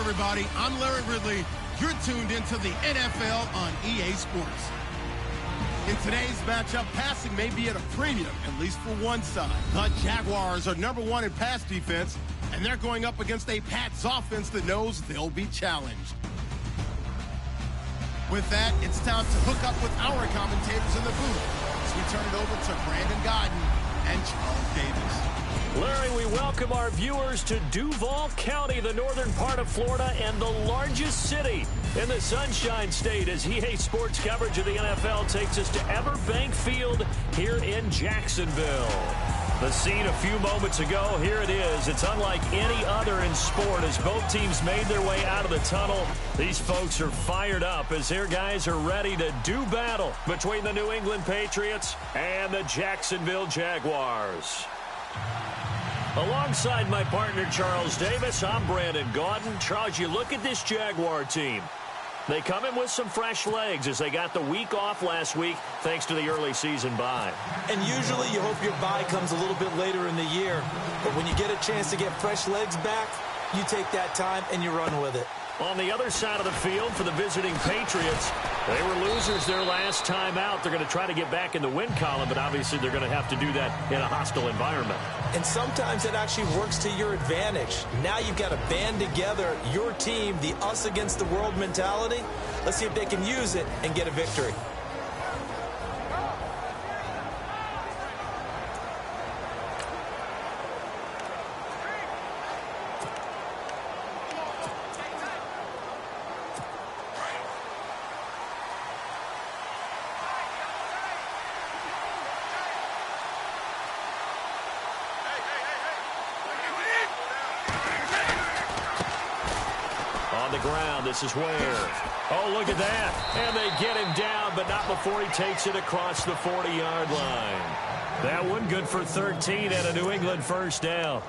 everybody. I'm Larry Ridley. You're tuned into the NFL on EA Sports. In today's matchup, passing may be at a premium, at least for one side. The Jaguars are #1 in pass defense, and they're going up against a Pats offense that knows they'll be challenged. With that, it's time to hook up with our commentators in the booth as we turn it over to Brandon Godden and Charles Davis. Larry, we welcome our viewers to Duval County, the northern part of Florida, and the largest city in the Sunshine State, as EA Sports coverage of the NFL takes us to Everbank Field here in Jacksonville. The scene a few moments ago, here it is. It's unlike any other in sport as both teams made their way out of the tunnel. These folks are fired up as their guys are ready to do battle between the New England Patriots and the Jacksonville Jaguars. Alongside my partner, Charles Davis, I'm Brandon Gaudin. Charles, you look at this Jaguar team. They come in with some fresh legs as they got the week off last week thanks to the early season bye. And usually you hope your bye comes a little bit later in the year. But when you get a chance to get fresh legs back, you take that time and you run with it. On the other side of the field for the visiting Patriots, they were losers their last time out. They're going to try to get back in the win column, but obviously they're going to have to do that in a hostile environment. And sometimes it actually works to your advantage. Now you've got to band together your team, the us against the world mentality. Let's see if they can use it and get a victory. This is where. Oh, look at that. And they get him down, but not before he takes it across the 40-yard line. That one good for 13 and a New England first down.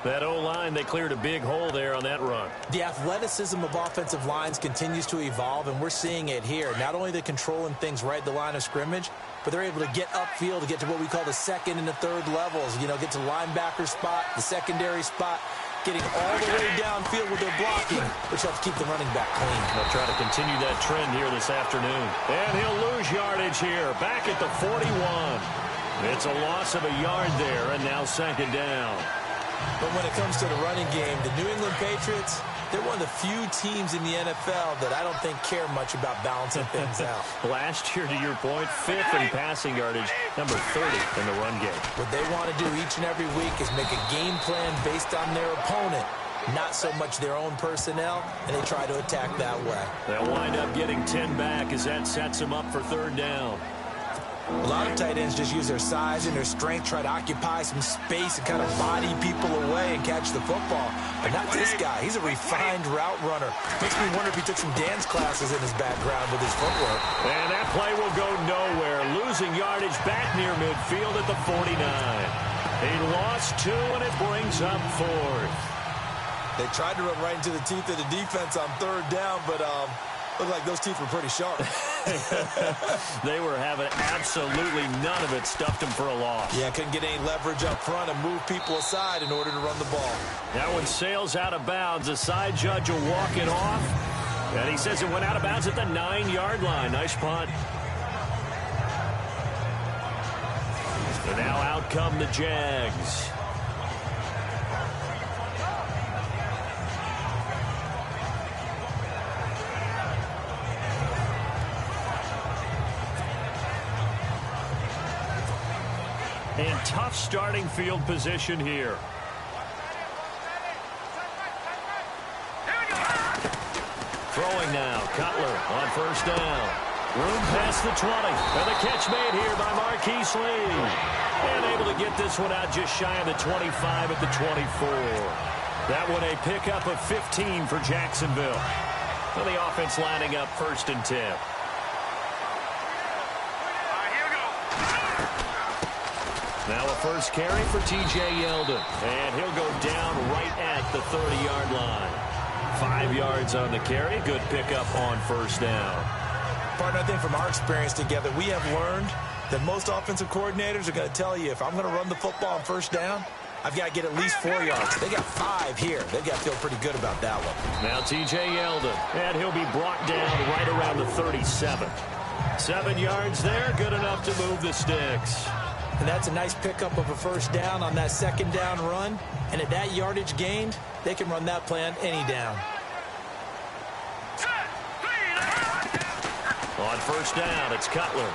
That O-line, they cleared a big hole there on that run. The athleticism of offensive lines continues to evolve, and we're seeing it here. Not only they're controlling things right at the line of scrimmage, but they're able to get upfield to get to what we call the second and the third levels. You know, get to linebacker spot, the secondary spot, getting all the way downfield with their blocking, which helps keep the running back clean. They'll try to continue that trend here this afternoon. And he'll lose yardage here, back at the 41. It's a loss of a yard there, and now second down. But when it comes to the running game, the New England Patriots, they're one of the few teams in the NFL that I don't think care much about balancing things out. Last year, to your point, 5th in passing yardage, number 30 in the run game. What they want to do each and every week is make a game plan based on their opponent, not so much their own personnel, and they try to attack that way. They'll wind up getting 10 back as that sets them up for third down. A lot of tight ends just use their size and their strength, try to occupy some space and kind of body people away and catch the football. But not this guy. He's a refined route runner. Makes me wonder if he took some dance classes in his background with his footwork. And that play will go nowhere. Losing yardage back near midfield at the 49. He lost 2, and it brings up 4th. They tried to run right into the teeth of the defense on third down, but looked like those teeth were pretty sharp. They were having absolutely none of it. Stuffed him for a loss. Yeah, couldn't get any leverage up front and move people aside in order to run the ball. That one sails out of bounds. The side judge will walk it off. And he says it went out of bounds at the 9-yard line. Nice punt. And now out come the Jags. In tough starting field position here. Throwing now. Cutler on first down. Room past the 20. And the catch made here by Marquise Lee. And able to get this one out just shy of the 25 at the 24. That one a pickup of 15 for Jacksonville. And the offense lining up 1st and 10. Now a first carry for T.J. Yeldon. And he'll go down right at the 30-yard line. 5 yards on the carry. Good pickup on first down. Partner, I think from our experience together, we have learned that most offensive coordinators are going to tell you, if I'm going to run the football on first down, I've got to get at least 4 yards. They got 5 here. They've got to feel pretty good about that one. Now TJ Yeldon, and he'll be brought down right around the 37. 7 yards there, good enough to move the sticks. And that's a nice pickup of a first down on that second down run. And at that yardage gained, they can run that play on any down. On first down, it's Cutler.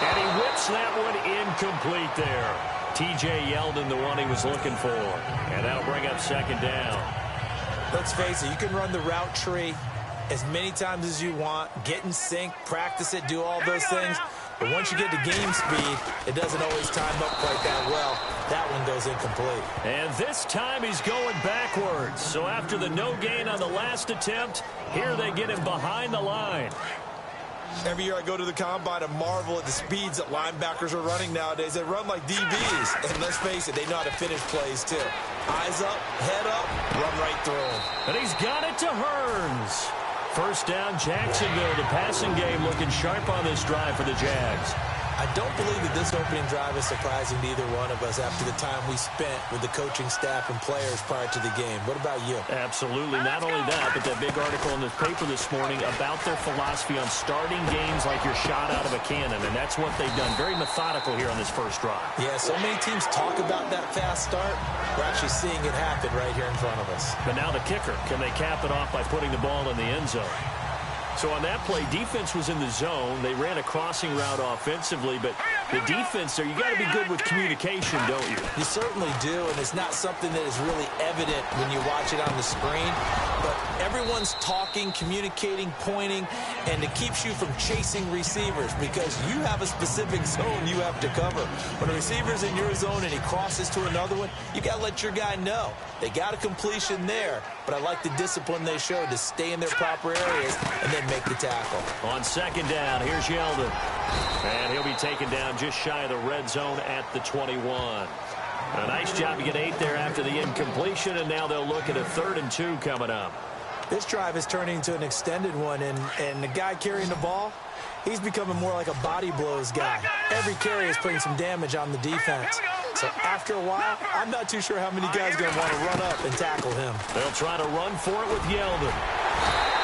And he whips that one incomplete there. TJ Yeldon, the one he was looking for. And that'll bring up second down. Let's face it, you can run the route tree as many times as you want, get in sync, practice it, do all those things. But once you get to game speed, it doesn't always time up quite that well. That one goes incomplete. And this time he's going backwards. So after the no gain on the last attempt, here they get him behind the line. Every year I go to the combine and marvel at the speeds that linebackers are running nowadays. They run like DBs. And let's face it, they know how to finish plays too. Eyes up, head up, run right through them. And he's got it to Hearns. First down, Jacksonville. The passing game looking sharp on this drive for the Jags. I don't believe that this opening drive is surprising to either one of us after the time we spent with the coaching staff and players prior to the game. What about you? Absolutely. Not only that, but that big article in the paper this morning about their philosophy on starting games like you're shot out of a cannon, and that's what they've done. Very methodical here on this first drive. Yeah, so many teams talk about that fast start. We're actually seeing it happen right here in front of us. But now the kicker. Can they cap it off by putting the ball in the end zone? So on that play, defense was in the zone. They ran a crossing route offensively, but the defense there, you got to be good with communication, don't you? You certainly do, and it's not something that is really evident when you watch it on the screen. But everyone's talking, communicating, pointing, and it keeps you from chasing receivers because you have a specific zone you have to cover. When a receiver's in your zone and he crosses to another one, you got to let your guy know. They got a completion there, but I like the discipline they showed to stay in their proper areas and then make the tackle. On second down, here's Yeldon. And he'll be taken down just shy of the red zone at the 21. A nice job to get 8 there after the incompletion, and now they'll look at a 3rd and 2 coming up. This drive is turning into an extended one, and the guy carrying the ball, he's becoming more like a body blows guy. Every carry is putting some damage on the defense. So after a while, I'm not too sure how many guys are going to want to run up and tackle him. They'll try to run for it with Yeldon.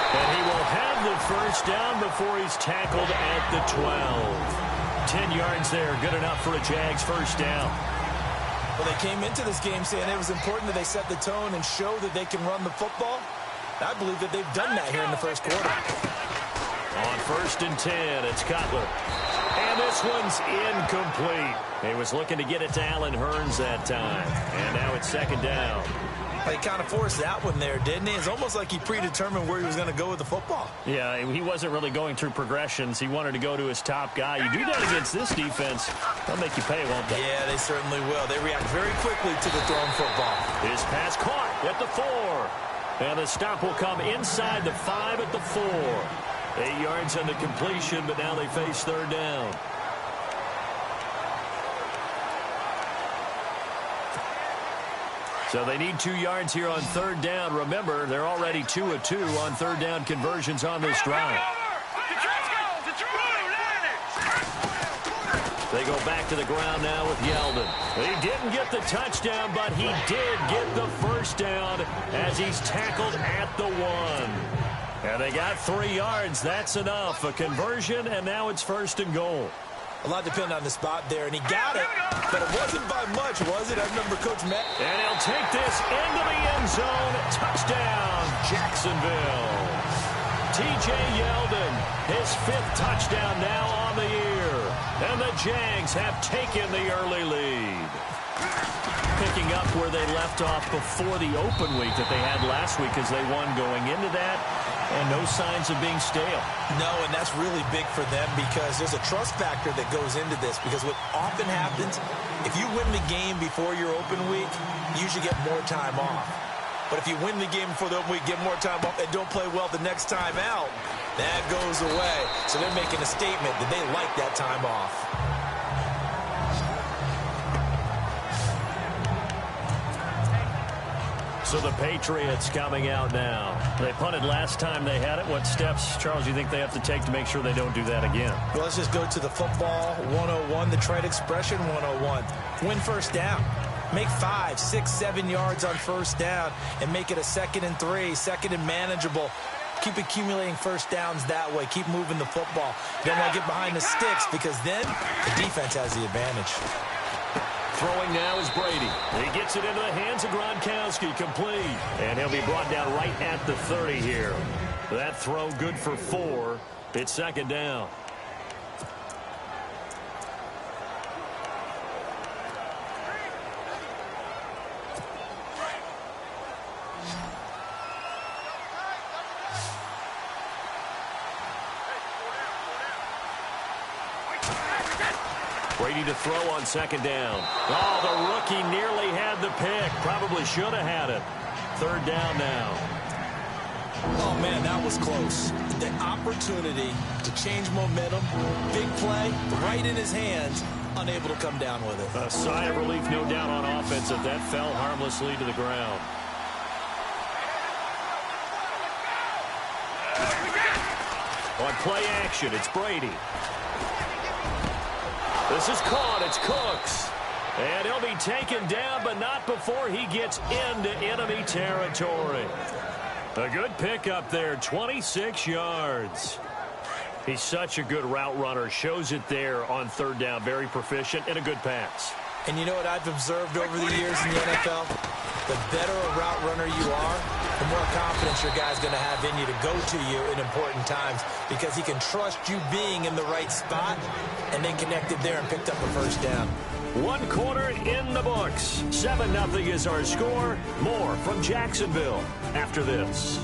And he will have the first down before he's tackled at the 12. 10 yards there, good enough for a Jags first down. Well, they came into this game saying it was important that they set the tone and show that they can run the football. I believe that they've done that here in the first quarter. On 1st and 10, it's Cutler. And this one's incomplete. He was looking to get it to Allen Hearns that time. And now it's 2nd down. He kind of forced that one there, didn't he? It's almost like he predetermined where he was going to go with the football. Yeah, he wasn't really going through progressions. He wanted to go to his top guy. You do that against this defense, they'll make you pay, won't they? Yeah, they certainly will. They react very quickly to the thrown football. His pass caught at the 4. And the stop will come inside the 5 at the 4. 8 yards on the completion, but now they face 3rd down. So they need 2 yards here on 3rd down. Remember, they're already 2 of 2 on 3rd down conversions on this drive. They go back to the ground now with Yeldon. He didn't get the touchdown, but he did get the first down as he's tackled at the 1. And they got 3 yards. That's enough. A conversion, and now it's 1st and goal. A lot depended on the spot there, and he got it, but it wasn't by much, was it? I remember Coach Matt. And he'll take this into the end zone. Touchdown, Jacksonville. TJ Yeldon, his 5th touchdown now on the year. And the Jags have taken the early lead. Picking up where they left off before the open week that they had last week as they won going into that. And no signs of being stale. No, and that's really big for them because there's a trust factor that goes into this. Because what often happens, if you win the game before your open week, you usually get more time off. But if you win the game before the open week, get more time off, and don't play well the next time out, that goes away. So they're making a statement that they like that time off. So the Patriots coming out now. They punted last time they had it. What steps, Charles, do you think they have to take to make sure they don't do that again? Well, let's just go to the football 101, the trade expression 101. Win first down. Make 5, 6, 7 yards on first down and make it a 2nd and 3, 2nd and manageable. Keep accumulating first downs that way. Keep moving the football. You don't want to get behind the sticks because then the defense has the advantage. Throwing now is Brady. He gets it into the hands of Gronkowski, complete. And he'll be brought down right at the 30 here. That throw good for 4. It's 2nd down. Brady to throw on 2nd down. Oh, the rookie nearly had the pick. Probably should have had it. 3rd down now. Oh, man, that was close. The opportunity to change momentum, big play, right in his hands, unable to come down with it. A sigh of relief, no doubt, on offense if that fell harmlessly to the ground. On play action, it's Brady. This is caught. It's Cooks. And he'll be taken down, but not before he gets into enemy territory. A good pickup there, 26 yards. He's such a good route runner. Shows it there on 3rd down. Very proficient and a good pass. And you know what I've observed over the years in the NFL? The better a route runner you are, the more confidence your guy's going to have in you to go to you in important times because he can trust you being in the right spot, and they connected there and picked up a first down. 1 quarter in the books. 7-0 is our score. More from Jacksonville after this.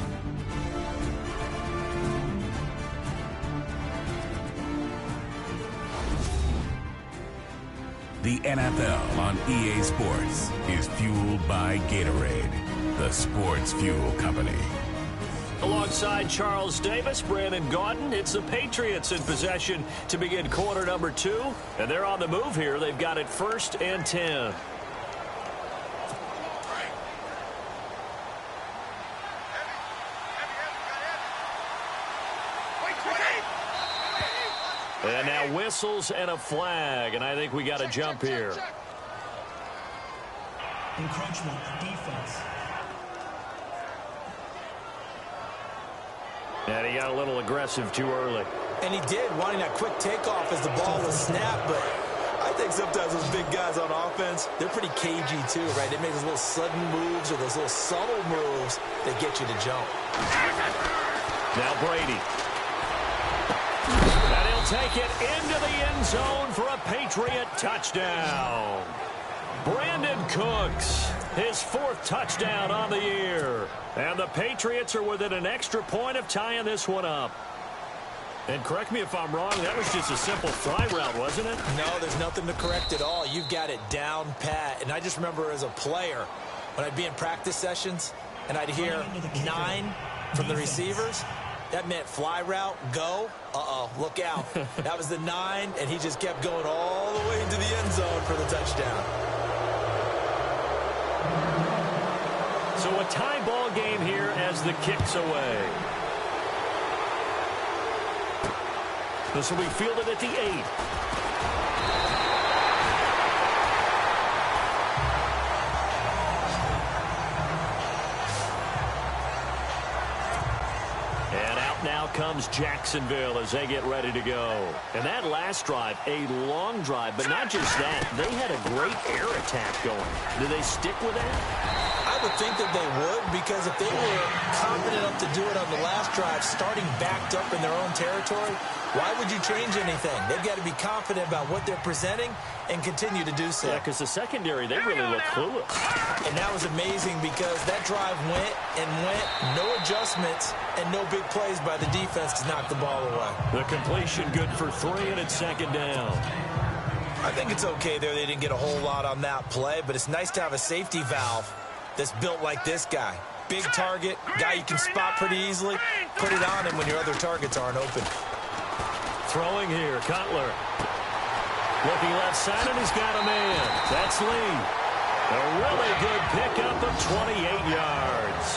The NFL on EA Sports is fueled by Gatorade, the sports fuel company. Alongside Charles Davis, Brandon Gaudin, it's the Patriots in possession to begin quarter number 2. And they're on the move here. They've got it 1st and 10. And now whistles and a flag, and I think we got a jump here. Encroachment, defense. And he got a little aggressive too early. And he did, wanting that quick takeoff as the ball was snapped, but I think sometimes those big guys on offense, they're pretty cagey too, right? They make those little sudden moves or those little subtle moves that get you to jump. Now Brady. And he'll take it into the end zone for a Patriot touchdown. Brandon Cooks, his 4th touchdown on the year. And the Patriots are within an extra point of tying this one up. And correct me if I'm wrong, that was just a simple fly route, wasn't it? No, there's nothing to correct at all. You've got it down pat. And I just remember as a player, when I'd be in practice sessions and I'd hear 9 from the receivers, that meant fly route, go. Uh-oh, look out. That was the 9, and he just kept going all the way into the end zone for the touchdown. So a tie ball game here as the kick's away. This will be fielded at the 8. Now comes Jacksonville as they get ready to go. And that last drive, a long drive, but not just that. They had a great air attack going. Do they stick with that? I would think that they would, because if they were confident enough to do it on the last drive, starting backed up in their own territory, why would you change anything? They've got to be confident about what they're presenting and continue to do so. Yeah, because the secondary, they really look clueless. And that was amazing because that drive went and went, no adjustments, and no big plays by the defense to knock the ball away. The completion good for 3, and it's 2nd down. I think it's okay there. They didn't get a whole lot on that play, but it's nice to have a safety valve that's built like this guy. Big target, guy you can spot pretty easily. Put it on him when your other targets aren't open. Throwing here, Cutler. Looking left side, and he's got a man. That's Lee. A really good pickup of 28 yards.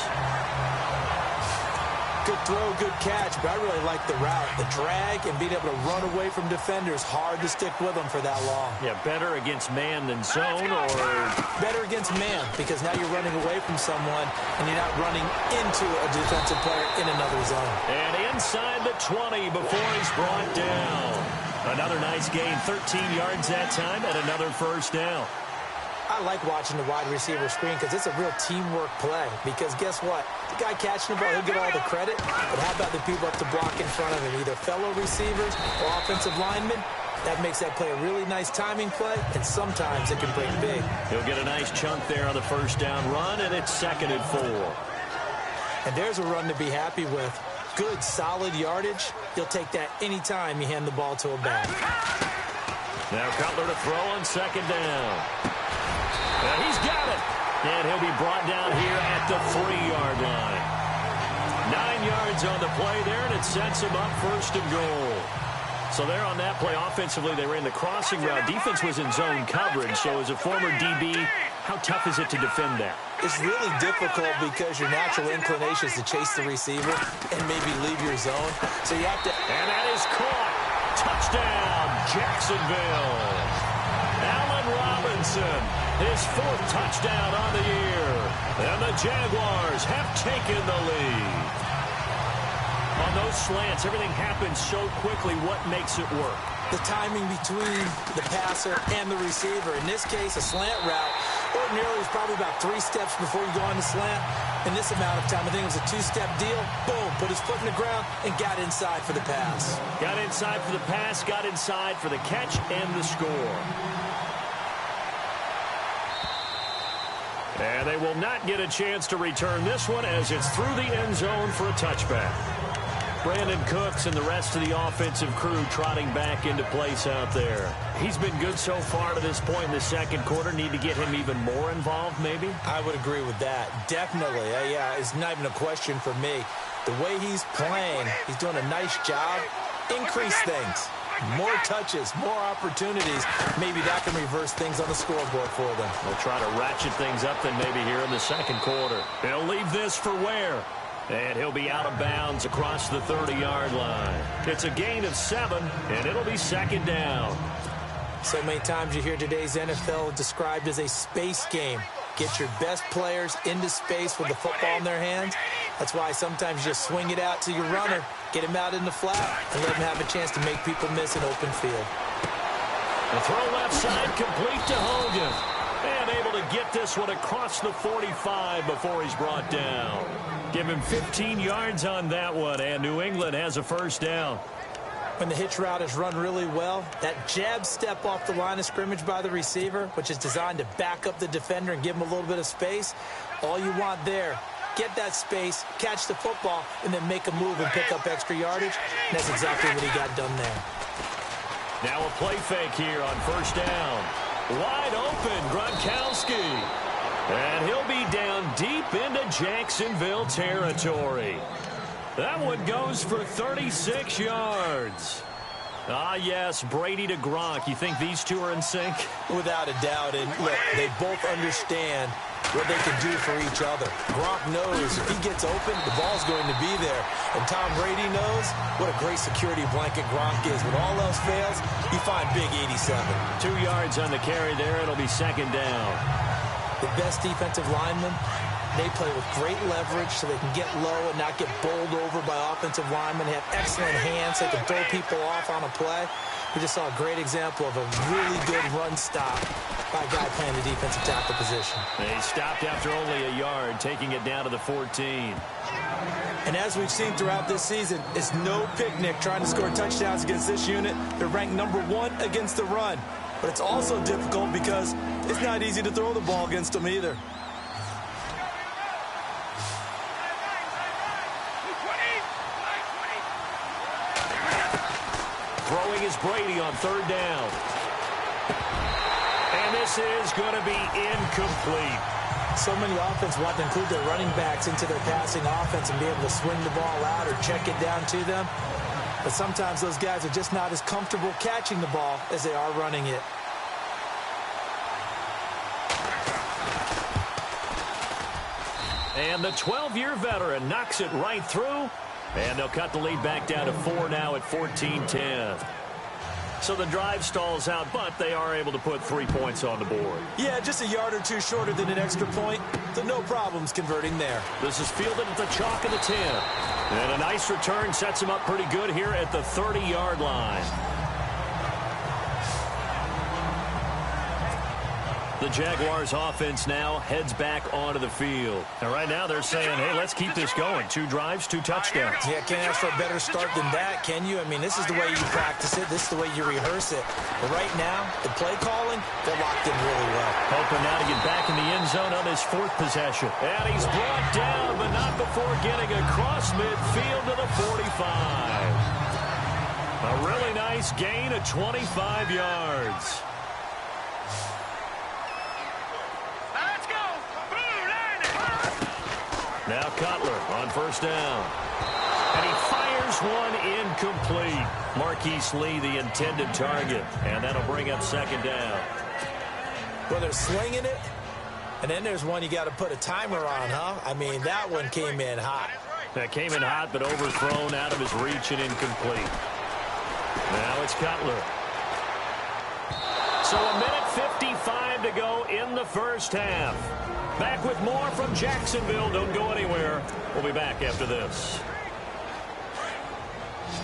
Good throw, good catch, but I really like the route. The drag and being able to run away from defenders, hard to stick with them for that long. Yeah, better against man than zone, or better against man, because now you're running away from someone and you're not running into a defensive player in another zone. And inside the 20 before he's brought down. Another nice gain, 13 yards that time, and another first down. I like watching the wide receiver screen because it's a real teamwork play. Because guess what? The guy catching the ball, he'll get all the credit. But how about the people up to block in front of him? Either fellow receivers or offensive linemen. That makes that play a really nice timing play, and sometimes it can break big. He'll get a nice chunk there on the first down run, and it's 2nd and 4. And there's a run to be happy with. Good, solid yardage. You'll take that anytime you hand the ball to a back. Now Cutler to throw on 2nd down. He's got it. And he'll be brought down here at the 3-yard line. 9 yards on the play there, and it sets him up 1st and goal. So there on that play, offensively, they ran the crossing route. Defense was in zone coverage, so as a former DB, how tough is it to defend that? It's really difficult because your natural inclination is to chase the receiver and maybe leave your zone. So you have to... And that is caught. Touchdown, Jacksonville. Allen Robinson, his 4th touchdown on the year. And the Jaguars have taken the lead. On those slants, everything happens so quickly. What makes it work? The timing between the passer and the receiver. In this case, a slant route ordinarily is probably about 3 steps before you go on the slant. In this amount of time, I think it was a 2-step deal. Boom, put his foot in the ground and got inside for the pass. Got inside for the pass, got inside for the catch and the score. And they will not get a chance to return this one as it's through the end zone for a touchback. Brandon Cooks and the rest of the offensive crew trotting back into place out there. He's been good so far to this point in the 2nd quarter. Need to get him even more involved, maybe? I would agree with that. Definitely. Yeah, it's not even a question for me. The way he's playing, he's doing a nice job. Increase things. More touches, more opportunities. Maybe that can reverse things on the scoreboard for them. They'll try to ratchet things up then maybe here in the 2nd quarter. He'll leave this for Ware. And he'll be out of bounds across the 30-yard line. It's a gain of 7, and it'll be 2nd down. So many times you hear today's NFL described as a space game. Get your best players into space with the football in their hands. That's why sometimes you just swing it out to your runner, get him out in the flat, and let him have a chance to make people miss an open field. The throw left side complete to Hogan. And able to get this one across the 45 before he's brought down. Give him 15 yards on that one, and New England has a 1st down. When the hitch route is run really well, that jab step off the line of scrimmage by the receiver, which is designed to back up the defender and give him a little bit of space, all you want there, get that space, catch the football, and then make a move and pick up extra yardage. And that's exactly what he got done there. Now a play fake here on 1st down. Wide open, Gronkowski. And he'll be down deep into Jacksonville territory. That one goes for 36 yards. Ah, yes, Brady to Gronk. You think these two are in sync? Without a doubt. And look, they both understand what they can do for each other. Gronk knows if he gets open, the ball's going to be there. And Tom Brady knows what a great security blanket Gronk is. When all else fails, you find big 87. 2 yards on the carry there. It'll be 2nd down. The best defensive linemen, they play with great leverage so they can get low and not get bowled over by offensive linemen. They have excellent hands. So they can throw people off on a play. We just saw a great example of a really good run stop by a guy playing the defensive tackle position. He stopped after only a yard, taking it down to the 14. And as we've seen throughout this season, it's no picnic trying to score touchdowns against this unit. They're ranked #1 against the run. But it's also difficult because it's not easy to throw the ball against them either. Throwing is Brady on 3rd down. And this is going to be incomplete. So many offenses want to include their running backs into their passing offense and be able to swing the ball out or check it down to them. But sometimes those guys are just not as comfortable catching the ball as they are running it. And the 12-year veteran knocks it right through. And they'll cut the lead back down to 4 now at 14-10. So the drive stalls out, but they are able to put 3 points on the board. Yeah, just a yard or two shorter than an extra point, so no problems converting there. This is fielded at the chalk of the 10. And a nice return sets him up pretty good here at the 30-yard line. The Jaguars offense now heads back onto the field. And right now they're saying, hey, let's keep this going. 2 drives, 2 touchdowns. Yeah, can't ask for a better start than that, can you? I mean, this is the way you practice it. This is the way you rehearse it. But right now, the play calling, they're locked in really well. Hoping now to get back in the end zone on his 4th possession. And he's brought down, but not before getting across midfield to the 45. A really nice gain of 25 yards. Now Cutler on first down. And he fires one incomplete. Marquise Lee, the intended target. And that'll bring up 2nd down. Well, they're slinging it. And then there's one you got to put a timer on, huh? I mean, that one came in hot. That came in hot, but overthrown out of his reach and incomplete. Now it's Cutler. So 1:55 to go in the first half. Back with more from Jacksonville. Don't go anywhere. We'll be back after this.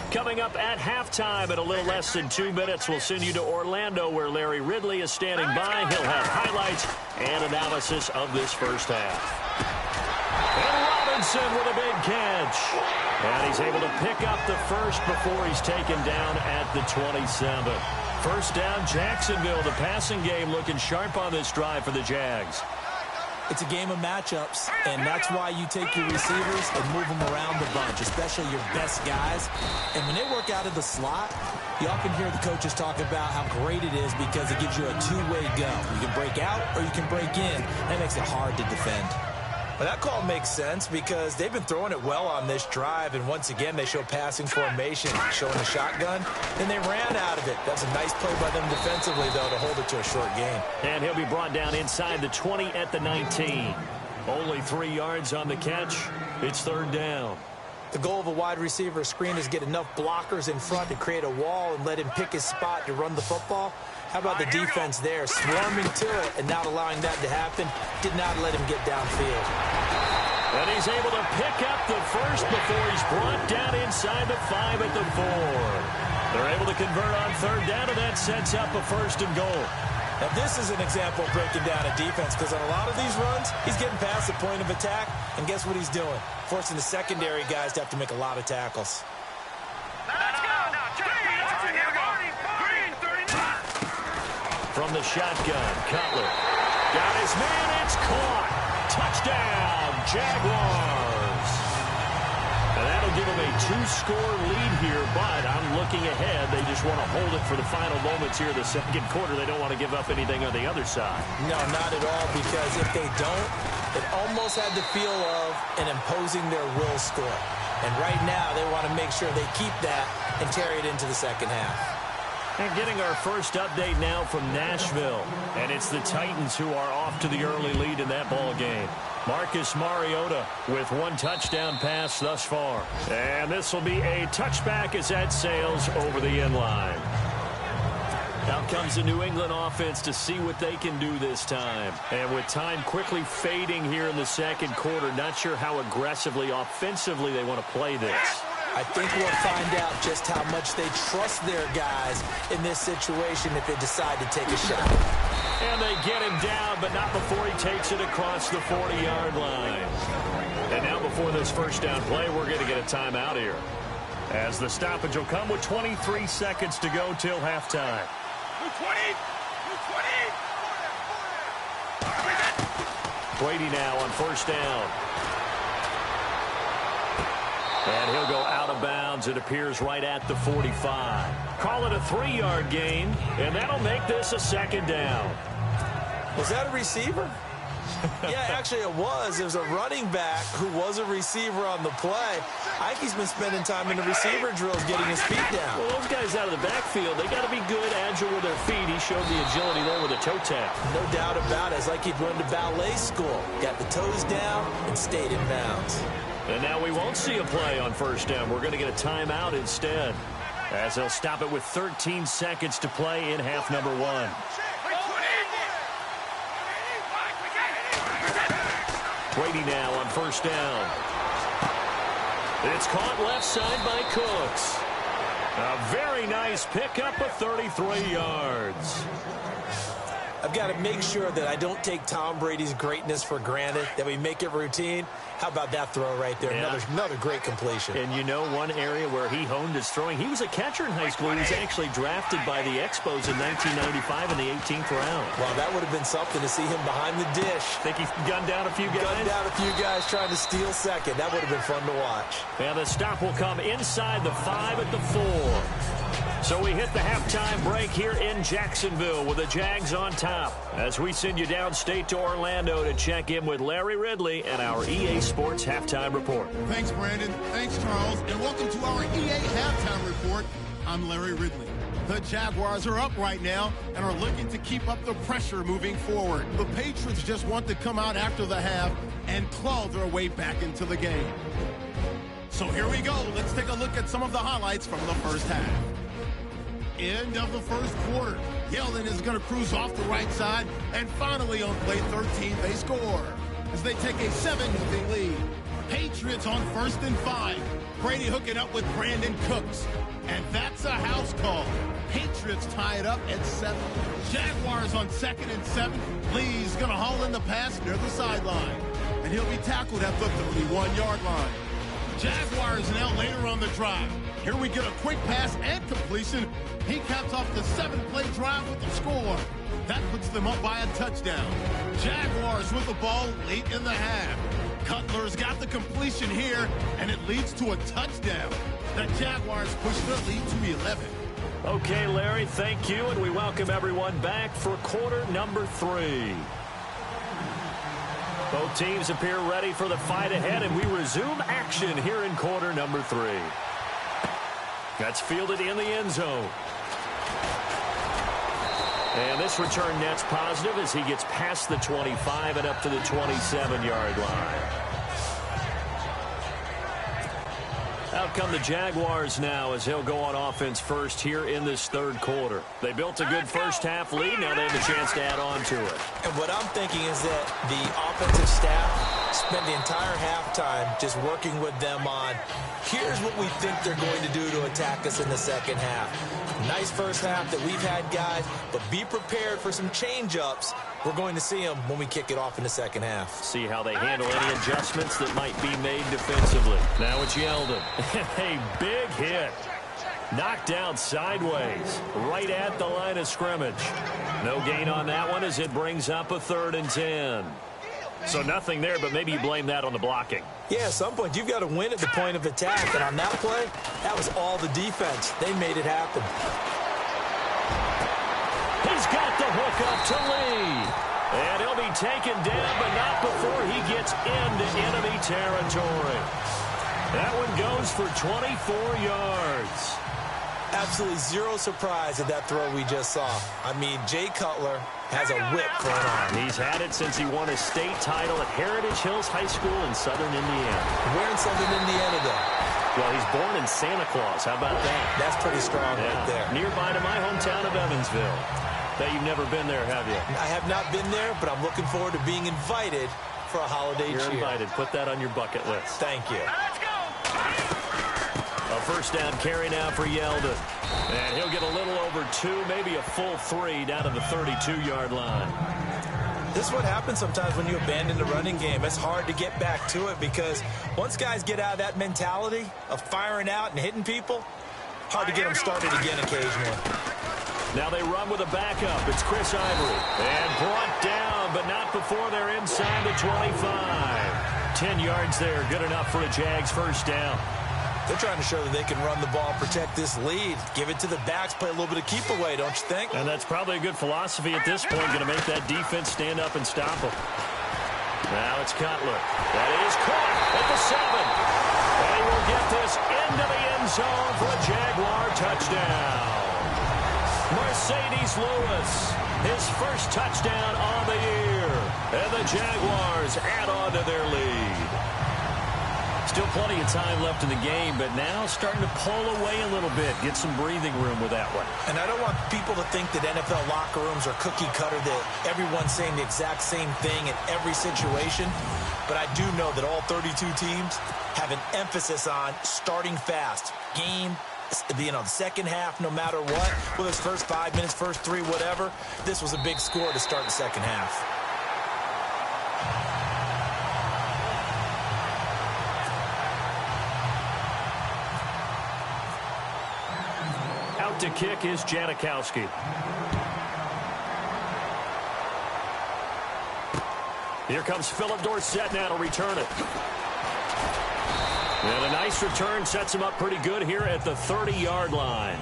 Coming up at halftime in a little less than 2 minutes, we'll send you to Orlando where Larry Ridley is standing by. He'll have highlights and analysis of this first half. And Robinson with a big catch. And he's able to pick up the first before he's taken down at the 27. First down, Jacksonville. The passing game looking sharp on this drive for the Jags. It's a game of matchups, and that's why you take your receivers and move them around the bunch, especially your best guys. And when they work out of the slot, you often hear the coaches talk about how great it is because it gives you a two-way go. You can break out or you can break in. That makes it hard to defend. Well, that call makes sense because they've been throwing it well on this drive, and once again, they show passing formation, showing the shotgun, and they ran out of it. That's a nice play by them defensively, though, to hold it to a short gain. And he'll be brought down inside the 20 at the 19. Only 3 yards on the catch. It's 3rd down. The goal of a wide receiver screen is get enough blockers in front to create a wall and let him pick his spot to run the football. How about the defense there, swarming to it and not allowing that to happen? Did not let him get downfield. And he's able to pick up the first before he's brought down inside the 5 at the 4. They're able to convert on 3rd down, and that sets up a 1st and goal. Now, this is an example of breaking down a defense because on a lot of these runs, he's getting past the point of attack, and guess what he's doing? Forcing the secondary guys to have to make a lot of tackles. From the shotgun, Cutler got his man. It's caught. Touchdown, Jaguars. And that'll give them a 2-score lead here, but I'm looking ahead. They just want to hold it for the final moments here of the 2nd quarter. They don't want to give up anything on the other side. No, not at all, because if they don't, it almost had the feel of an imposing their will score. And right now, they want to make sure they keep that and carry it into the 2nd half. And getting our first update now from Nashville. And it's the Titans who are off to the early lead in that ball game. Marcus Mariota with 1 touchdown pass thus far. And this will be a touchback as that sails over the end line. Out comes the New England offense to see what they can do this time. And with time quickly fading here in the 2nd quarter, not sure how aggressively, offensively they want to play this. I think we'll find out just how much they trust their guys in this situation if they decide to take a shot. And they get him down, but not before he takes it across the 40-yard line. And now before this first down play, we're going to get a timeout here, as the stoppage will come with 23 seconds to go till halftime. 20. Brady now on first down. And he'll go out of bounds. It appears right at the 45. Call it a 3-yard gain, and that'll make this a 2nd down. Was that a receiver? Yeah, actually it was. There was a running back who was a receiver on the play. I think he's been spending time in the receiver drills getting his feet down. Well, those guys out of the backfield, they got to be good, agile with their feet. He showed the agility there with a toe tap. No doubt about it. It's like he'd run to ballet school. Got the toes down and stayed in bounds. And now we won't see a play on first down. We're going to get a timeout instead, as they'll stop it with 13 seconds to play in half number 1. Brady now on first down. It's caught left side by Cooks. A very nice pickup of 33 yards. I've got to make sure that I don't take Tom Brady's greatness for granted, that we make it routine. How about that throw right there? Yeah. Another great completion. And you know one area where he honed his throwing, he was a catcher in high school. He was actually drafted by the Expos in 1995 in the 18th round. Well, that would have been something to see him behind the dish. Think he's gunned down a few guys? Gunned down a few guys trying to steal second. That would have been fun to watch. And the stop will come inside the 5 at the 4. So we hit the halftime break here in Jacksonville with the Jags on top, as we send you downstate to Orlando to check in with Larry Ridley and our EA Sports Halftime Report. Thanks, Brandon. Thanks, Charles. And welcome to our EA Halftime Report. I'm Larry Ridley. The Jaguars are up right now and are looking to keep up the pressure moving forward. The Patriots just want to come out after the half and claw their way back into the game. So here we go. Let's take a look at some of the highlights from the first half. End of the first quarter. Yeldon is going to cruise off the right side, and finally on play 13, they score as they take a 7-0 lead. Patriots on 1st and 5. Brady hooking up with Brandon Cooks, and that's a house call. Patriots tie it up at 7. Jaguars on 2nd and 7. Lee's going to haul in the pass near the sideline, and he'll be tackled at the 31-yard line. Jaguars now later on the drive. Here we get a quick pass and completion. He caps off the 7-play drive with the score. That puts them up by a touchdown. Jaguars with the ball late in the half. Cutler's got the completion here, and it leads to a touchdown. The Jaguars push their lead to 11. Okay, Larry, thank you, and we welcome everyone back for quarter number 3. Both teams appear ready for the fight ahead, and we resume action here in quarter number 3. That's fielded in the end zone. And this return net's positive as he gets past the 25 and up to the 27-yard line. Out come the Jaguars now as they'll go on offense first here in this third quarter. They built a good first half lead. Now they have a chance to add on to it. And what I'm thinking is that the offensive staff spent the entire halftime just working with them on, here's what we think they're going to do to attack us in the second half. Nice first half that we've had, guys, but be prepared for some change-ups. We're going to see them when we kick it off in the second half. See how they handle any adjustments that might be made defensively. Now it's Yeldon. A big hit. Knocked down sideways, right at the line of scrimmage. No gain on that one as it brings up a 3rd and 10. So nothing there, but maybe you blame that on the blocking. Yeah, at some point, you've got to win at the point of attack. And on that play, that was all the defense. They made it happen. He's got the hook up to Lee. And he'll be taken down, but not before he gets into enemy territory. That one goes for 24 yards. Absolutely zero surprise at that throw we just saw. I mean, Jay Cutler has a whip for an arm. He's had it since he won a state title at Heritage Hills High School in Southern Indiana. Where in Southern Indiana, though? Well, he's born in Santa Claus. How about that? That's pretty strong right there. Nearby to my hometown of Evansville. Bet you've never been there, have you? I have not been there, but I'm looking forward to being invited for a holiday cheer. You're invited. Put that on your bucket list. Thank you. A first down carry now for Yeldon. And he'll get a little over 2, maybe a full 3 down to the 32-yard line. This is what happens sometimes when you abandon the running game. It's hard to get back to it because once guys get out of that mentality of firing out and hitting people, hard to get them started again occasionally. Now they run with a backup. It's Chris Ivory. And brought down, but not before they're inside the 25. 10 yards there. Good enough for a Jags first down. They're trying to show that they can run the ball, protect this lead, give it to the backs, play a little bit of keep away, don't you think? And that's probably a good philosophy at this point, going to make that defense stand up and stop them. Now it's Cutler. That is caught at the 7. And he will get this into the end zone for a Jaguar touchdown. Mercedes Lewis, his first touchdown on the year. And the Jaguars add on to their lead. Still plenty of time left in the game, but now starting to pull away a little bit. Get some breathing room with that one. And I don't want people to think that NFL locker rooms are cookie cutter, that everyone's saying the exact same thing in every situation. But I do know that all 32 teams have an emphasis on starting fast. Game, the second half, no matter what, whether it's first 5 minutes, first 3, whatever, this was a big score to start the second half. Out to kick is Janikowski. Here comes Philip Dorsett now to return it. And a nice return sets him up pretty good here at the 30-yard line.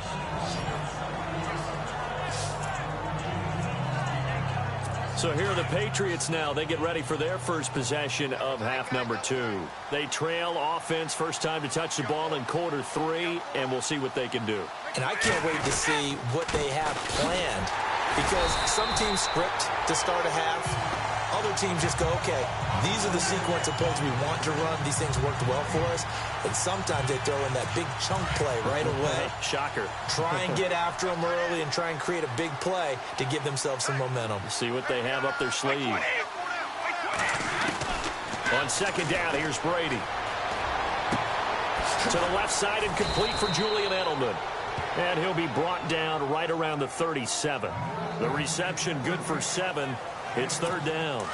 So here are the Patriots now. They get ready for their first possession of half number 2. They trail offense, first time to touch the ball in quarter 3, and we'll see what they can do. And I can't wait to see what they have planned, because some teams script to start a half. Other teams just go, okay, these are the sequence of plays we want to run. These things worked well for us. And sometimes they throw in that big chunk play right away. Shocker. Try and get after them early and try and create a big play to give themselves some momentum. See what they have up their sleeve. On second down, here's Brady. To the left side and complete for Julian Edelman. And he'll be brought down right around the 37. The reception good for 7. It's third down.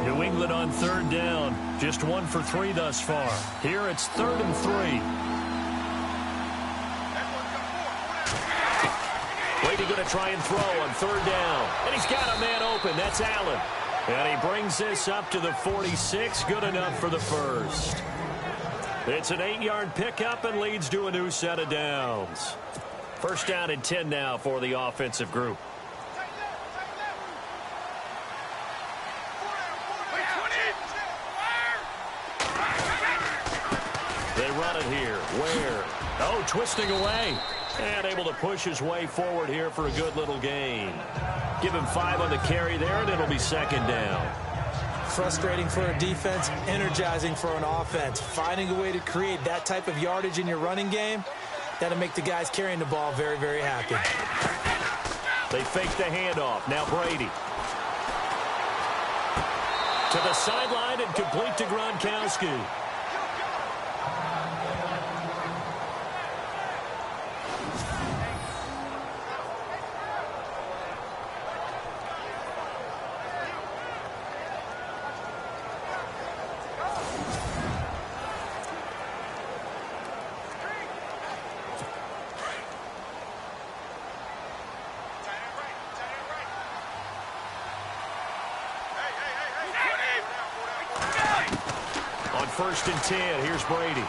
New England on third down. Just 1 for 3 thus far. Here it's 3rd and 3. Brady going to try and throw on third down. And he's got a man open. That's Allen. And he brings this up to the 46. Good enough for the first. It's an 8-yard pickup and leads to a new set of downs. First down and 10 now for the offensive group. They run it here. Where? Oh, twisting away. And able to push his way forward here for a good little gain. Give him 5 on the carry there, and it'll be second down. Frustrating for a defense, energizing for an offense. Finding a way to create that type of yardage in your running game, that'll make the guys carrying the ball very, very happy. They fake the handoff. Now Brady. To the sideline and complete to Gronkowski. First and 10. Here's Brady.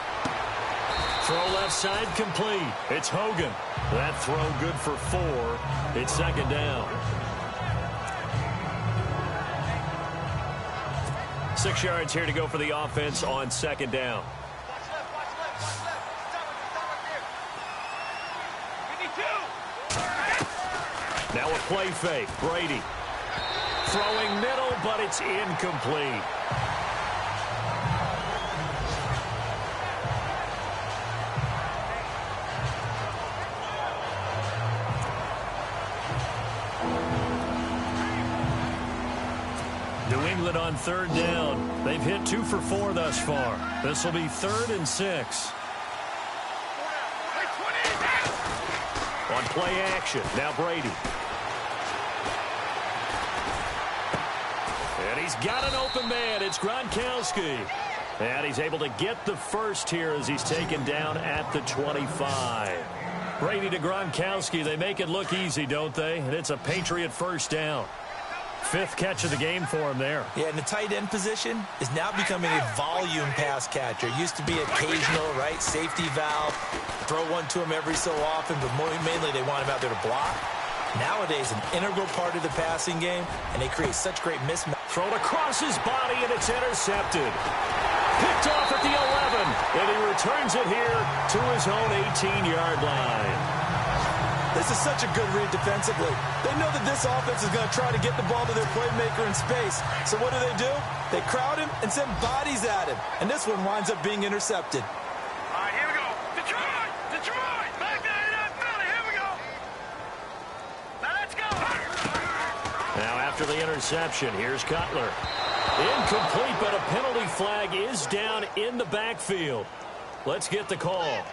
Throw left side complete. It's Hogan. That throw good for 4. It's second down. 6 yards here to go for the offense on second down. Now a play fake. Brady. Throwing middle, but it's incomplete. New England on third down. They've hit 2 for 4 thus far. This will be 3rd and 6. On play action, now Brady. And he's got an open man. It's Gronkowski. And he's able to get the first here as he's taken down at the 25. Brady to Gronkowski. They make it look easy, don't they? And it's a Patriot first down. 5th catch of the game for him there. Yeah, and the tight end position is now becoming a volume pass catcher. Used to be occasional, right, safety valve. Throw one to him every so often, but mainly they want him out there to block. Nowadays, an integral part of the passing game, and they create such great mismatch. Thrown across his body, and it's intercepted. Picked off at the 11, and he returns it here to his own 18-yard line. This is such a good read defensively. They know that this offense is going to try to get the ball to their playmaker in space. So what do? They crowd him and send bodies at him. And this one winds up being intercepted. All right, here we go. Detroit! Detroit! Back to Philly. Here we go. Now let's go. Now after the interception, here's Cutler. Incomplete, but a penalty flag is down in the backfield. Let's get the call.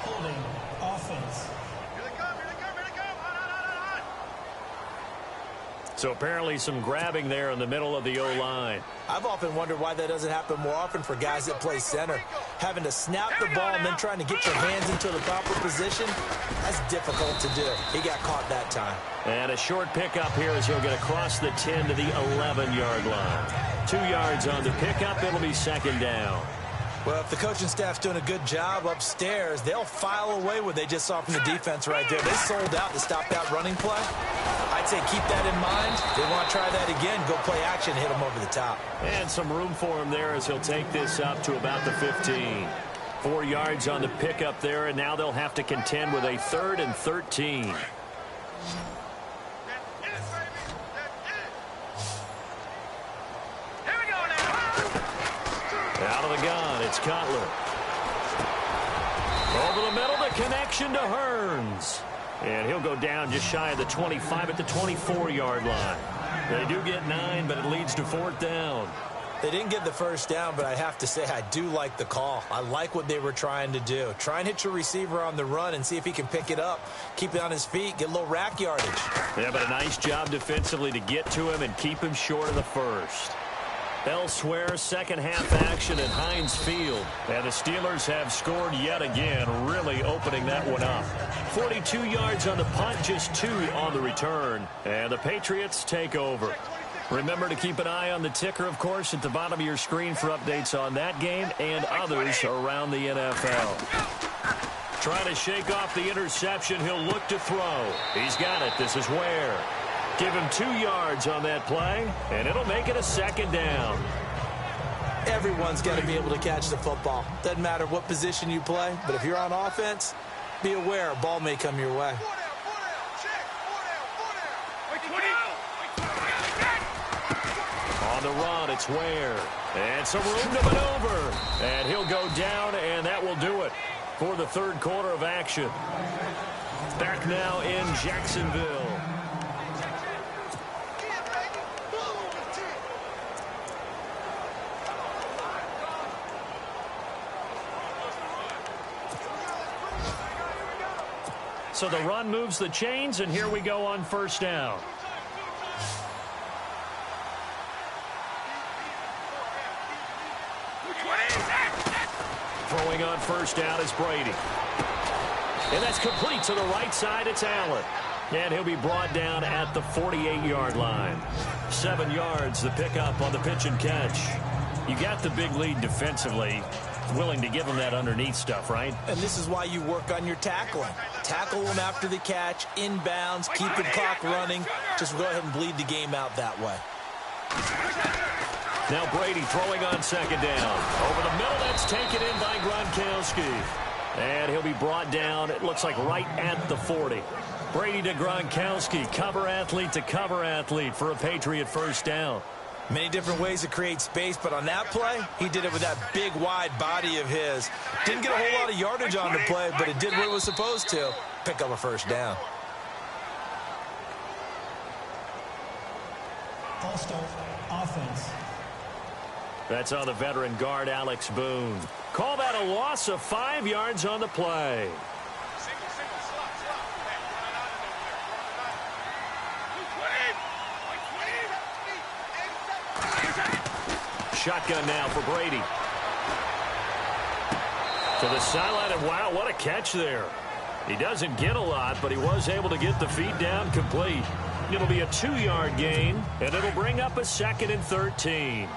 Holding offense. So apparently some grabbing there in the middle of the O-line. I've often wondered why that doesn't happen more often for guys that play center. Having to snap the ball and then trying to get your hands into the proper position, that's difficult to do. He got caught that time. And a short pickup here as he'll get across the 10 to the 11-yard line. 2 yards on the pickup. It'll be second down. Well, if the coaching staff's doing a good job upstairs, they'll file away what they just saw from the defense right there. They sold out to stop that running play. I'd say keep that in mind. If they want to try that again, go play action, hit them over the top. And some room for him there as he'll take this up to about the 15. 4 yards on the pickup there, and now they'll have to contend with a 3rd and 13. Out of the gun, it's Cutler. Over the middle, the connection to Hearns. And he'll go down just shy of the 25 at the 24-yard line. They do get 9, but it leads to 4th down. They didn't get the first down, but I have to say I do like the call. I like what they were trying to do. Try and hit your receiver on the run and see if he can pick it up. Keep it on his feet, get a little rack yardage. Yeah, but a nice job defensively to get to him and keep him short of the first. Elsewhere, second half action at Heinz Field. And the Steelers have scored yet again, really opening that one up. 42 yards on the punt, just 2 on the return. And the Patriots take over. Remember to keep an eye on the ticker, of course, at the bottom of your screen for updates on that game and others around the NFL. Trying to shake off the interception. He'll look to throw. He's got it. This is Ware. Give him 2 yards on that play, and it'll make it a second down. Everyone's got to be able to catch the football. Doesn't matter what position you play, but if you're on offense, be aware a ball may come your way. On the run, it's Ware. And some room to maneuver. And he'll go down, and that will do it for the third quarter of action. Back now in Jacksonville. So the run moves the chains, and here we go on first down. Throwing on first down is Brady. And that's complete to the right side. It's Allen. And he'll be brought down at the 48-yard line. 7 yards, the pickup on the pitch and catch. You got the big lead defensively. Willing to give them that underneath stuff, right? And this is why you work on your tackling. Tackle them after the catch, inbounds, keep the clock running. Just go ahead and bleed the game out that way. Now Brady throwing on second down. Over the middle, that's taken in by Gronkowski. And he'll be brought down, it looks like right at the 40. Brady to Gronkowski, cover athlete to cover athlete for a Patriot first down. Many different ways to create space, but on that play, he did it with that big, wide body of his. Didn't get a whole lot of yardage on the play, but it did what it was supposed to. Pick up a first down. False start, offense. That's on the veteran guard, Alex Boone. Call that a loss of 5 yards on the play. Shotgun now for Brady. To the sideline, and wow, what a catch there. He doesn't get a lot, but he was able to get the feet down complete. It'll be a 2-yard gain, and it'll bring up a 2nd and 13.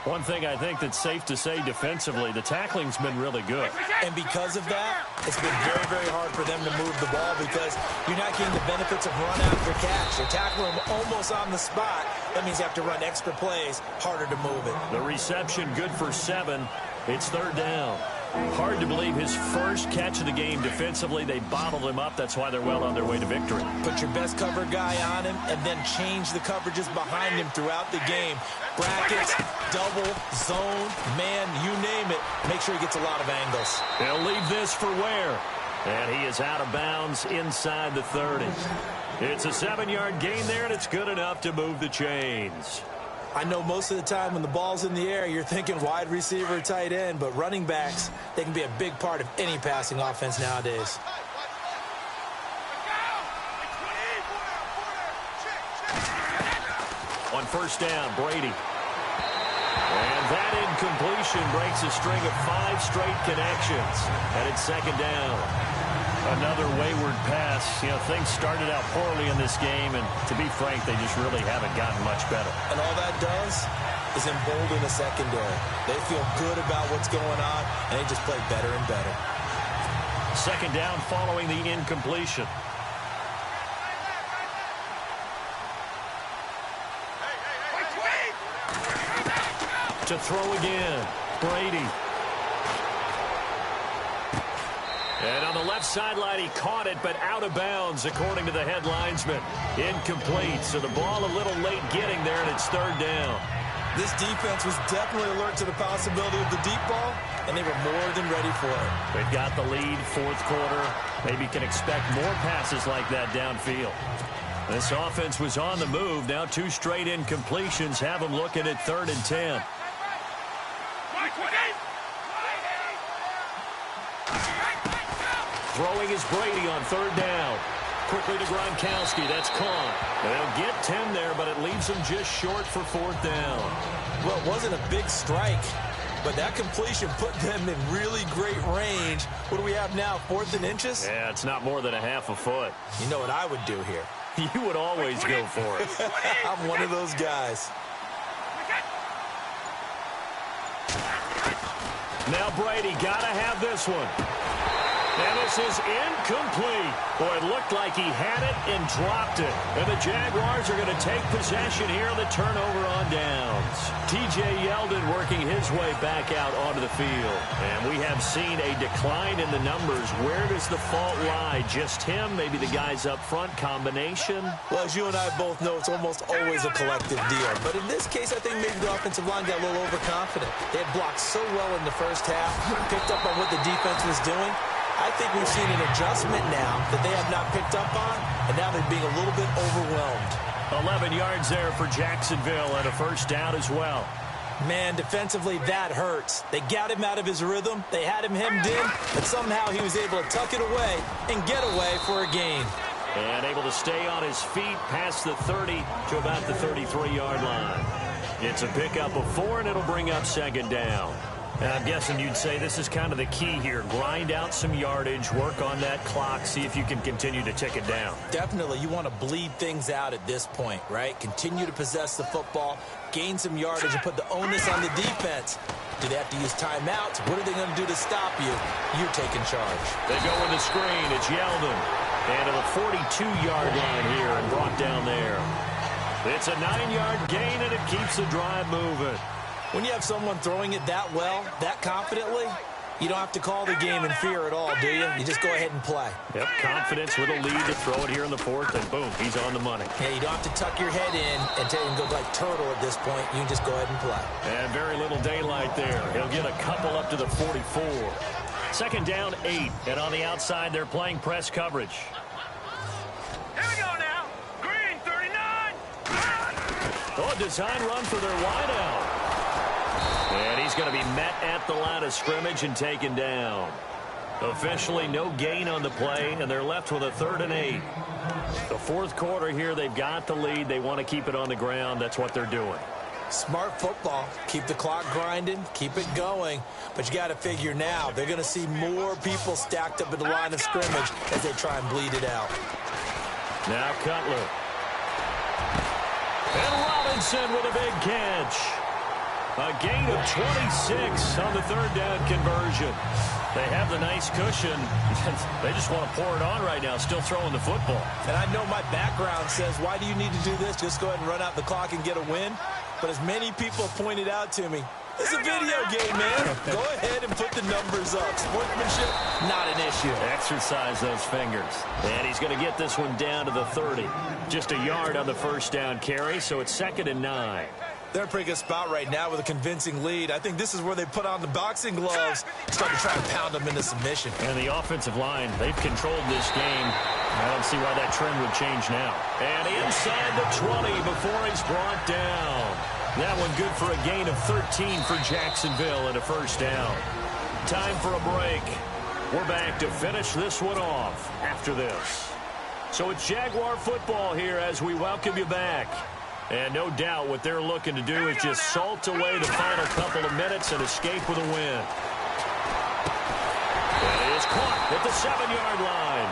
One thing I think that's safe to say defensively, the tackling's been really good. And because of that, it's been very, very hard for them to move the ball because you're not getting the benefits of run after catch. They're tackling them almost on the spot. That means you have to run extra plays, harder to move it. The reception good for 7. It's third down. Hard to believe his first catch of the game defensively. They bottled him up. That's why they're well on their way to victory. Put your best cover guy on him and then change the coverages behind him throughout the game. Brackets, double, zone, man, you name it. Make sure he gets a lot of angles. He'll leave this for Ware. And he is out of bounds inside the 30. It's a 7-yard gain there, and it's good enough to move the chains. I know most of the time when the ball's in the air, you're thinking wide receiver, tight end, but running backs, they can be a big part of any passing offense nowadays. On first down, Brady. And that incompletion breaks a string of 5 straight connections. And it's second down. Another wayward pass. You know, things started out poorly in this game, and to be frank, they just really haven't gotten much better. And all that does is embolden the secondary. They feel good about what's going on, and they just play better and better. Second down following the incompletion. To throw again, Brady. And on the left sideline, he caught it, but out of bounds, according to the head linesman. Incomplete, so the ball a little late getting there, and it's third down. This defense was definitely alert to the possibility of the deep ball, and they were more than ready for it. They've got the lead, fourth quarter. Maybe can expect more passes like that downfield. This offense was on the move. Now 2 straight incompletions have them looking at 3rd and 10. Throwing is Brady on third down. Quickly to Gronkowski. That's caught. They'll get 10 there, but it leaves them just short for 4th down. Well, it wasn't a big strike, but that completion put them in really great range. What do we have now, 4th and inches? Yeah, it's not more than a half a foot. You know what I would do here? You would always go for it. I'm one of those guys. Now Brady got to have this one. And this is incomplete. Boy, it looked like he had it and dropped it. And the Jaguars are going to take possession here on the turnover on downs. T.J. Yeldon working his way back out onto the field. And we have seen a decline in the numbers. Where does the fault lie? Just him? Maybe the guys up front? Combination? Well, as you and I both know, it's almost always a collective deal. But in this case, I think maybe the offensive line got a little overconfident. They had blocked so well in the first half, picked up on what the defense was doing. I think we've seen an adjustment now that they have not picked up on, and now they're being a little bit overwhelmed. 11 yards there for Jacksonville and a first down as well. Man, defensively, that hurts. They got him out of his rhythm. They had him hemmed in, but somehow he was able to tuck it away and get away for a gain. And able to stay on his feet past the 30 to about the 33-yard line. It's a pickup of 4, and it'll bring up second down. And I'm guessing you'd say this is kind of the key here. Grind out some yardage, work on that clock, see if you can continue to tick it down. Definitely. You want to bleed things out at this point, right? Continue to possess the football, gain some yardage, and put the onus on the defense. Do they have to use timeouts? What are they going to do to stop you? You're taking charge. They go with the screen. It's Yeldon. And to the 42-yard line here and brought down there. It's a 9-yard gain, and it keeps the drive moving. When you have someone throwing it that well, that confidently, you don't have to call the game in fear at all, do you? You just go ahead and play. Yep, confidence with a lead to throw it here in the 4th, and boom, he's on the money. Yeah, you don't have to tuck your head in and go like turtle at this point. You can just go ahead and play. And very little daylight there. He'll get a couple up to the 44. Second down, 8, and on the outside, they're playing press coverage. Here we go now. Green, 39. Oh, design run for their wideout. And he's going to be met at the line of scrimmage and taken down. Officially no gain on the play, and they're left with a 3rd and 8. The 4th quarter here, they've got the lead. They want to keep it on the ground. That's what they're doing. Smart football. Keep the clock grinding. Keep it going. But you got to figure now, they're going to see more people stacked up at the line of scrimmage as they try and bleed it out. Now Cutler. And Robinson with a big catch. A gain of 26 on the third down conversion. They have the nice cushion. They just want to pour it on right now, still throwing the football. And I know my background says, why do you need to do this? Just go ahead and run out the clock and get a win. But as many people pointed out to me, it's a video game, man. Go ahead and put the numbers up. Sportsmanship, not an issue. Exercise those fingers. And he's going to get this one down to the 30. Just a yard on the first down carry, so it's 2nd and 9. They're in a pretty good spot right now with a convincing lead. I think this is where they put on the boxing gloves, start to try and pound them into submission. And the offensive line, they've controlled this game. I don't see why that trend would change now. And inside the 20 before he's brought down. That one good for a gain of 13 for Jacksonville and a first down. Time for a break. We're back to finish this one off after this. So it's Jaguar football here as we welcome you back. And no doubt what they're looking to do is just salt away the final couple of minutes and escape with a win. And he is caught at the 7-yard line.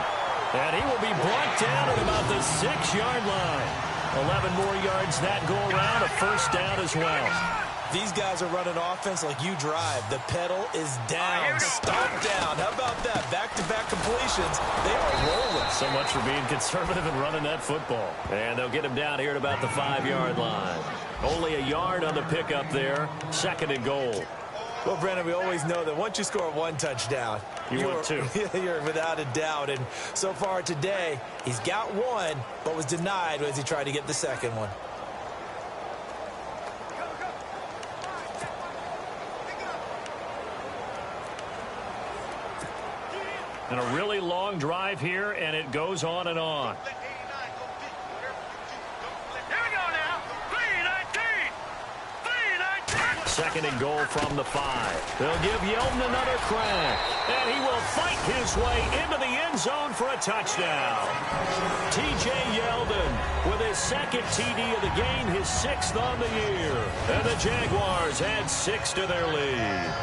And he will be brought down at about the 6-yard line. 11 more yards that go around, a first down as well. These guys are running offense like you drive. The pedal is down, stomp down. How about that? Back-to-back completions. They are rolling. So much for being conservative and running that football. And they'll get him down here at about the 5-yard line. Only a yard on the pickup there. 2nd and goal. Well, Brandon, we always know that once you score one touchdown, you're two. You're without a doubt. And so far today, he's got one, but was denied as he tried to get the second one. And a really long drive here, and it goes on and on. Here we go now. 3-19. 2nd and goal from the 5. They'll give Yeldon another crack. And he will fight his way into the end zone for a touchdown. T.J. Yeldon with his 2nd TD of the game, his 6th on the year. And the Jaguars add 6 to their lead.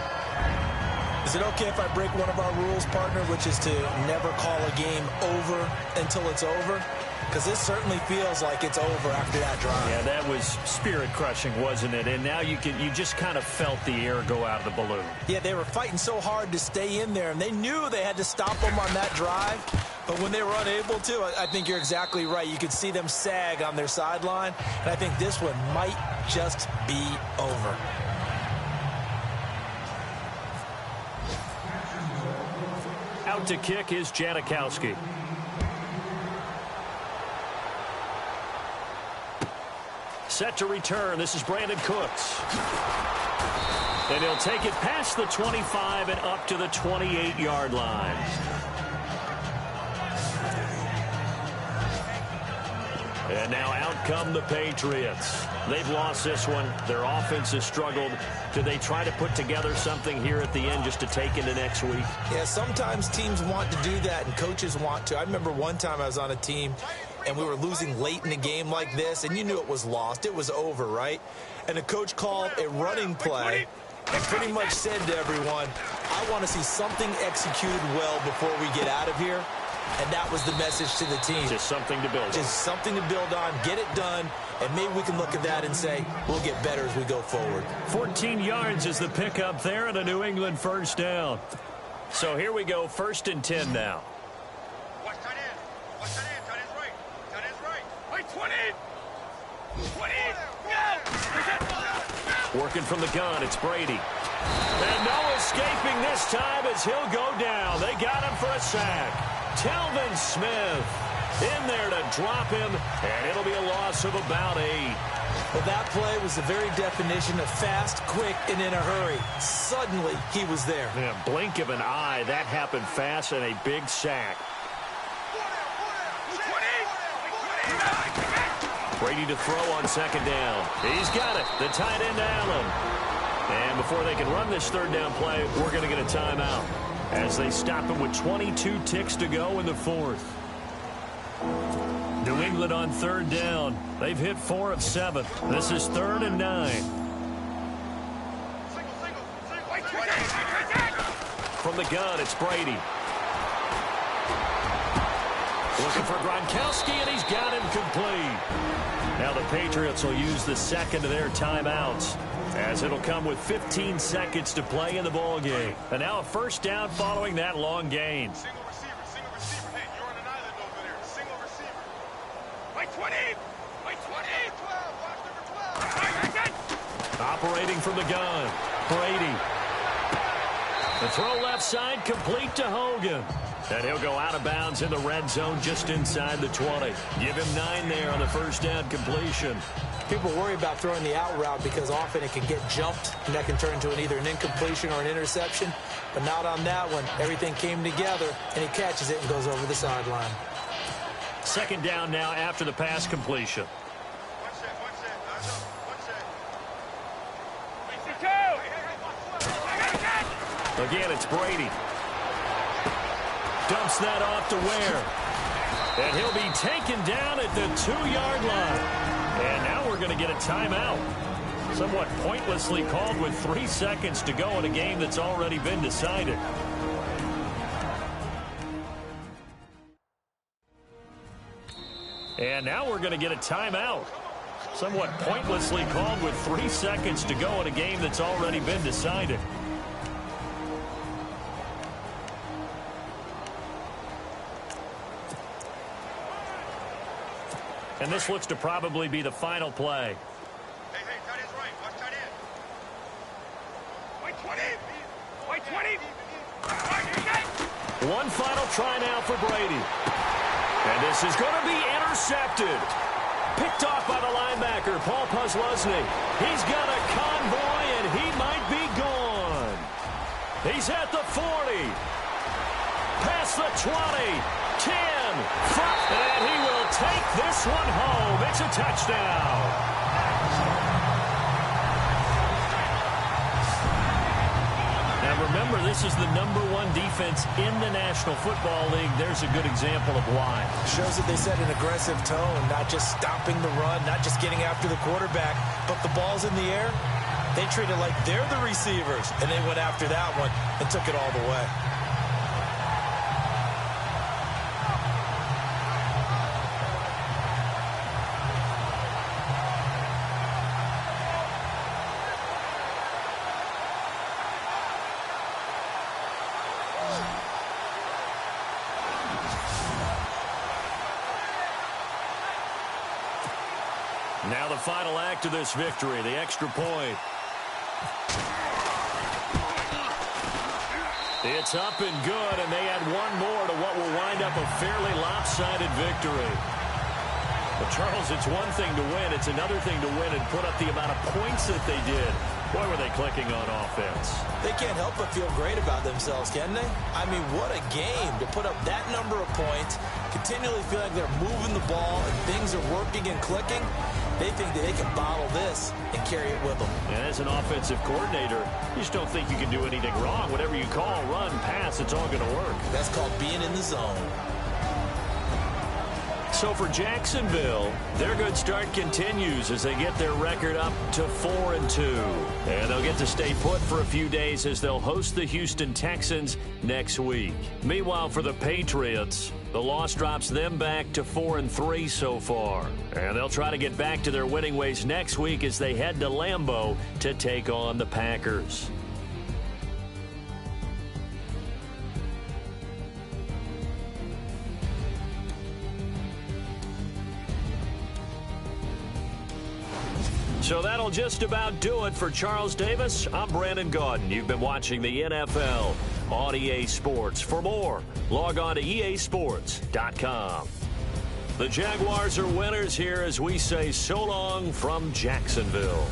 Is it okay if I break one of our rules, partner, which is to never call a game over until it's over? Because this certainly feels like it's over after that drive. Yeah, that was spirit-crushing, wasn't it? And now you just kind of felt the air go out of the balloon. Yeah, they were fighting so hard to stay in there, and they knew they had to stop them on that drive. But when they were unable to, I think you're exactly right. You could see them sag on their sideline, and I think this one might just be over. Out to kick is Janikowski. Set to return. This is Brandon Cooks. And he'll take it past the 25 and up to the 28-yard line. And now out come the Patriots. They've lost this one. Their offense has struggled. Do they try to put together something here at the end just to take into next week? Yeah, sometimes teams want to do that and coaches want to. I remember one time I was on a team and we were losing late in a game like this, and you knew it was lost. It was over, right? And the coach called a running play and pretty much said to everyone, I want to see something executed well before we get out of here. And that was the message to the team. Just something to build on. Just something to build on, get it done, and maybe we can look at that and say, we'll get better as we go forward. 14 yards is the pickup there and a New England first down. So here we go, 1st and 10 now. Watch tight end. Watch tight end. Tight end's right. Tight end's right. Wait, 20. 20. Go. Working from the gun, it's Brady. And no escaping this time as he'll go down. They got him for a sack. Telvin Smith in there to drop him, and it'll be a loss of about 8. Well, that play was the very definition of fast, quick, and in a hurry. Suddenly, he was there. Yeah, blink of an eye, that happened fast and a big sack. Brady to throw on 2nd down. He's got it. The tight end, Allen. And before they can run this 3rd down play, we're going to get a timeout as they stop him with 22 ticks to go in the 4th. New England on 3rd down. They've hit 4 of 7. This is 3rd and 9. From the gun, it's Brady. Looking for Gronkowski, and he's got him complete. Now the Patriots will use the second of their timeouts, as it'll come with 15 seconds to play in the ball game. And now a first down following that long gain. Single receiver, single receiver. Hey, you're on an island over there. Single receiver. Wait, 20. Wait, 20. 12. Watch number 12. Operating from the gun, Brady. The throw left side complete to Hogan. And he'll go out of bounds in the red zone just inside the 20. Give him 9 there on the first down completion. People worry about throwing the out route because often it can get jumped, and that can turn into either an incompletion or an interception. But not on that one. Everything came together, and he catches it and goes over the sideline. Second down now after the pass completion. One set. Again, it's Brady. Dumps that off to Ware. And he'll be taken down at the 2-yard line. And now we're going to get a timeout. Somewhat pointlessly called with 3 seconds to go in a game that's already been decided. And now we're going to get a timeout. Somewhat pointlessly called with 3 seconds to go in a game that's already been decided. And this looks to probably be the final play. Hey, tight end's right. Watch tight end. Wait, 20. Wait, 20. One final try now for Brady. And this is going to be intercepted. Picked off by the linebacker, Paul Posluszny. He's got a convoy, and he might be gone. He's at the 40. Past the 20. 10. 5. And he will take this one home. It's a touchdown. Now remember, this is the #1 defense in the National Football League. There's a good example of why. Shows that they set an aggressive tone, not just stopping the run, not just getting after the quarterback, but the ball's in the air. They treat it like they're the receivers, and they went after that one and took it all the way. Now the final act of this victory, the extra point. It's up and good, and they add one more to what will wind up a fairly lopsided victory. But Charles, it's one thing to win. It's another thing to win and put up the amount of points that they did. Boy, were they clicking on offense. They can't help but feel great about themselves, can they? I mean, what a game to put up that number of points, continually feel like they're moving the ball and things are working and clicking. They think that they can bottle this and carry it with them. And as an offensive coordinator, you just don't think you can do anything wrong. Whatever you call, run, pass, it's all going to work. That's called being in the zone. So for Jacksonville, their good start continues as they get their record up to 4-2. And they'll get to stay put for a few days as they'll host the Houston Texans next week. Meanwhile, for the Patriots, the loss drops them back to 4-3 so far. And they'll try to get back to their winning ways next week as they head to Lambeau to take on the Packers. So that'll just about do it for Charles Davis. I'm Brandon Gaudin. You've been watching the NFL on EA Sports. For more, log on to easports.com. The Jaguars are winners here as we say so long from Jacksonville.